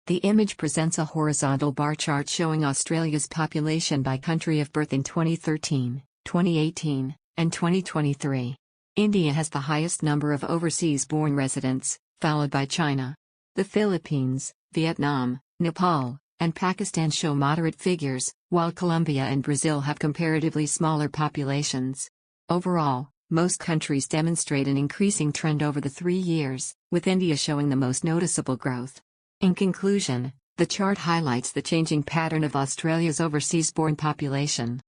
The image presents a horizontal bar chart showing Australia's population by country of birth in 2013, 2018, and 2023. India has the highest number of overseas-born residents, followed by China. The Philippines, Vietnam, Nepal, and Pakistan show moderate figures, while Colombia and Brazil have comparatively smaller populations. Overall, most countries demonstrate an increasing trend over the 3 years, with India showing the most noticeable growth. In conclusion, the chart highlights the changing pattern of Australia's overseas-born population.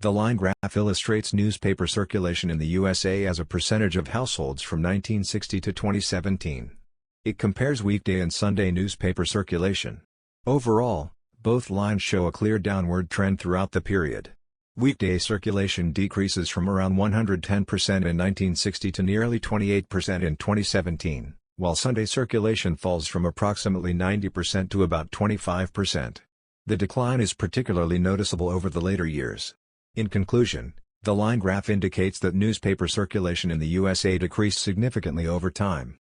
The line graph illustrates newspaper circulation in the USA as a percentage of households from 1960 to 2017. It compares weekday and Sunday newspaper circulation. Overall, both lines show a clear downward trend throughout the period. Weekday circulation decreases from around 110% in 1960 to nearly 28% in 2017, while Sunday circulation falls from approximately 90% to about 25%. The decline is particularly noticeable over the later years. In conclusion, the line graph indicates that newspaper circulation in the USA decreased significantly over time.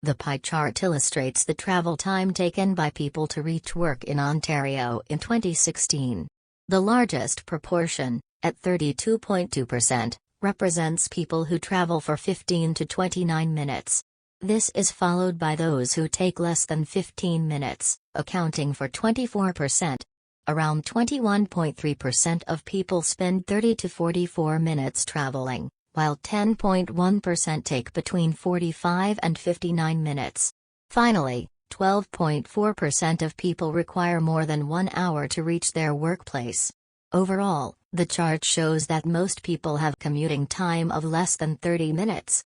The pie chart illustrates the travel time taken by people to reach work in Ontario in 2016. The largest proportion, at 32.2%, represents people who travel for 15 to 29 minutes. This is followed by those who take less than 15 minutes, accounting for 24%. Around 21.3% of people spend 30 to 44 minutes traveling, while 10.1% take between 45 and 59 minutes. Finally, 12.4% of people require more than 1 hour to reach their workplace. Overall, the chart shows that most people have commuting time of less than 30 minutes.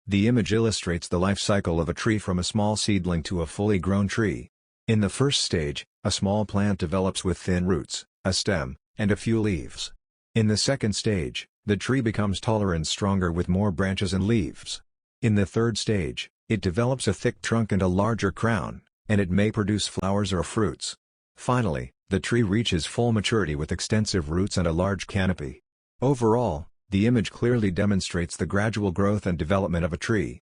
The image illustrates the life cycle of a tree from a small seedling to a fully grown tree. In the first stage, a small plant develops with thin roots, a stem, and a few leaves. In the second stage, the tree becomes taller and stronger with more branches and leaves. In the third stage, it develops a thick trunk and a larger crown, and it may produce flowers or fruits. Finally, the tree reaches full maturity with extensive roots and a large canopy. Overall, the image clearly demonstrates the gradual growth and development of a tree.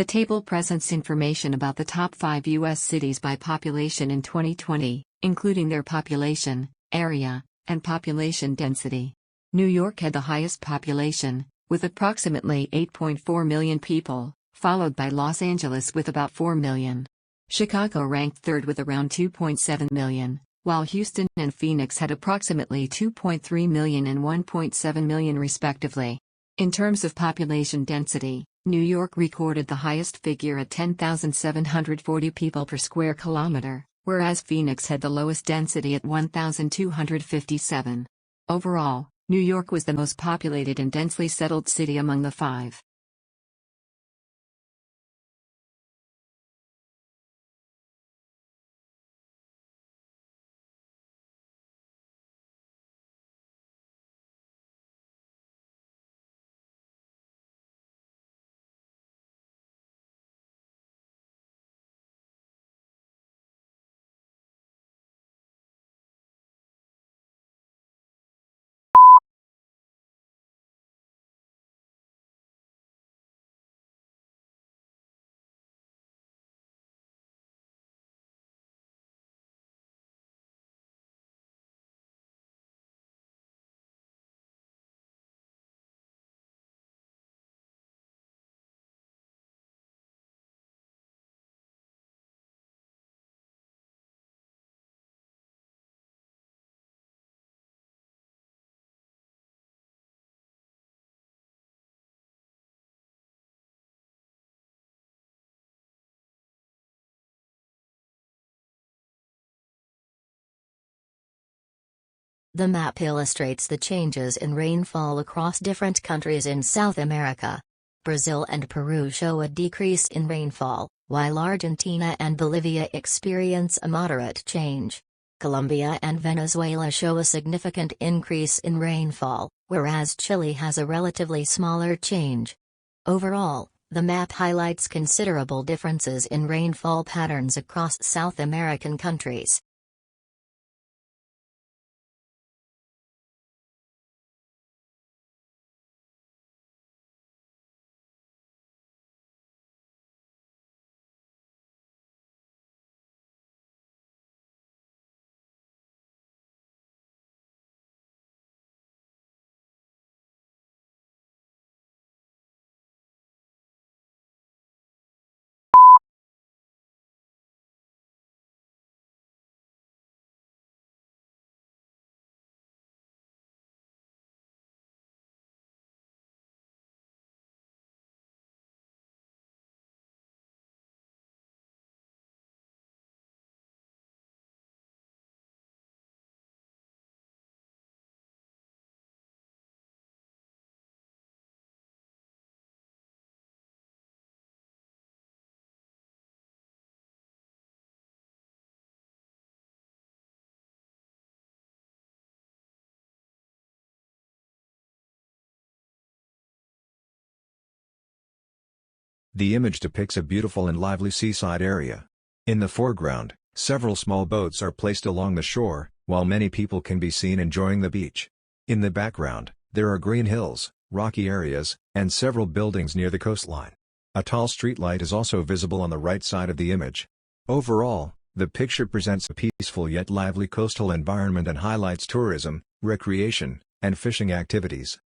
The table presents information about the top 5 U.S. cities by population in 2020, including their population, area, and population density. New York had the highest population, with approximately 8.4 million people, followed by Los Angeles with about 4 million. Chicago ranked third with around 2.7 million, while Houston and Phoenix had approximately 2.3 million and 1.7 million respectively. In terms of population density, New York recorded the highest figure at 10,740 people per square kilometer, whereas Phoenix had the lowest density at 1,257. Overall, New York was the most populated and densely settled city among the 5. The map illustrates the changes in rainfall across different countries in South America. Brazil and Peru show a decrease in rainfall, while Argentina and Bolivia experience a moderate change. Colombia and Venezuela show a significant increase in rainfall, whereas Chile has a relatively smaller change. Overall, the map highlights considerable differences in rainfall patterns across South American countries. The image depicts a beautiful and lively seaside area. In the foreground, several small boats are placed along the shore, while many people can be seen enjoying the beach. In the background, there are green hills, rocky areas, and several buildings near the coastline. A tall streetlight is also visible on the right side of the image. Overall, the picture presents a peaceful yet lively coastal environment and highlights tourism, recreation, and fishing activities.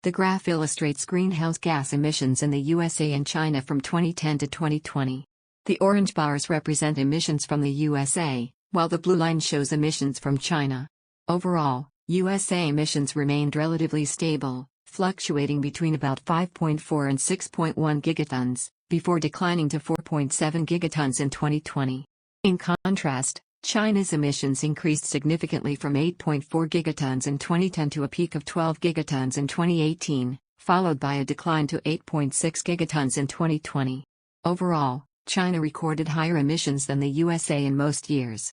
The graph illustrates greenhouse gas emissions in the USA and China from 2010 to 2020. The orange bars represent emissions from the USA, while the blue line shows emissions from China. Overall, USA emissions remained relatively stable, fluctuating between about 5.4 and 6.1 gigatons, before declining to 4.7 gigatons in 2020. In contrast, China's emissions increased significantly from 8.4 gigatons in 2010 to a peak of 12 gigatons in 2018, followed by a decline to 8.6 gigatons in 2020. Overall, China recorded higher emissions than the USA in most years.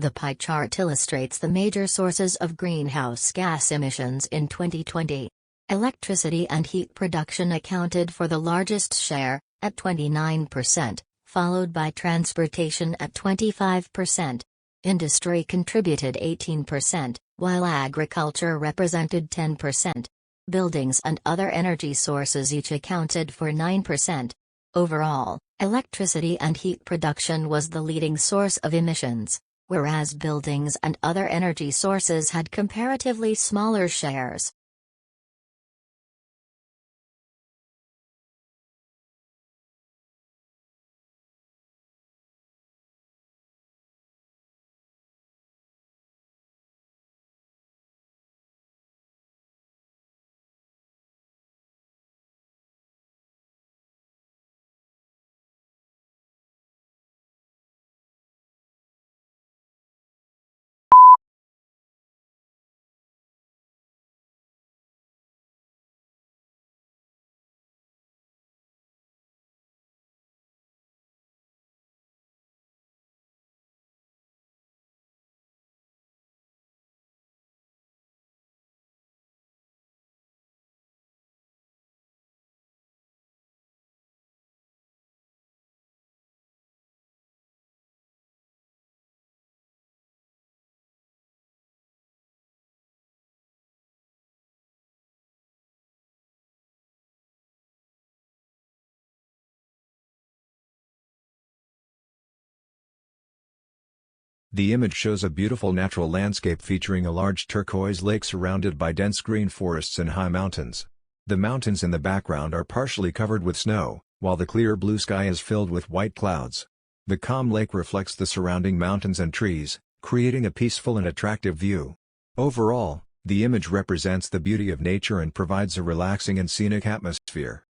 The pie chart illustrates the major sources of greenhouse gas emissions in 2020. Electricity and heat production accounted for the largest share, at 29%, followed by transportation at 25%. Industry contributed 18%, while agriculture represented 10%. Buildings and other energy sources each accounted for 9%. Overall, electricity and heat production was the leading source of emissions, whereas buildings and other energy sources had comparatively smaller shares. The image shows a beautiful natural landscape featuring a large turquoise lake surrounded by dense green forests and high mountains. The mountains in the background are partially covered with snow, while the clear blue sky is filled with white clouds. The calm lake reflects the surrounding mountains and trees, creating a peaceful and attractive view. Overall, the image represents the beauty of nature and provides a relaxing and scenic atmosphere.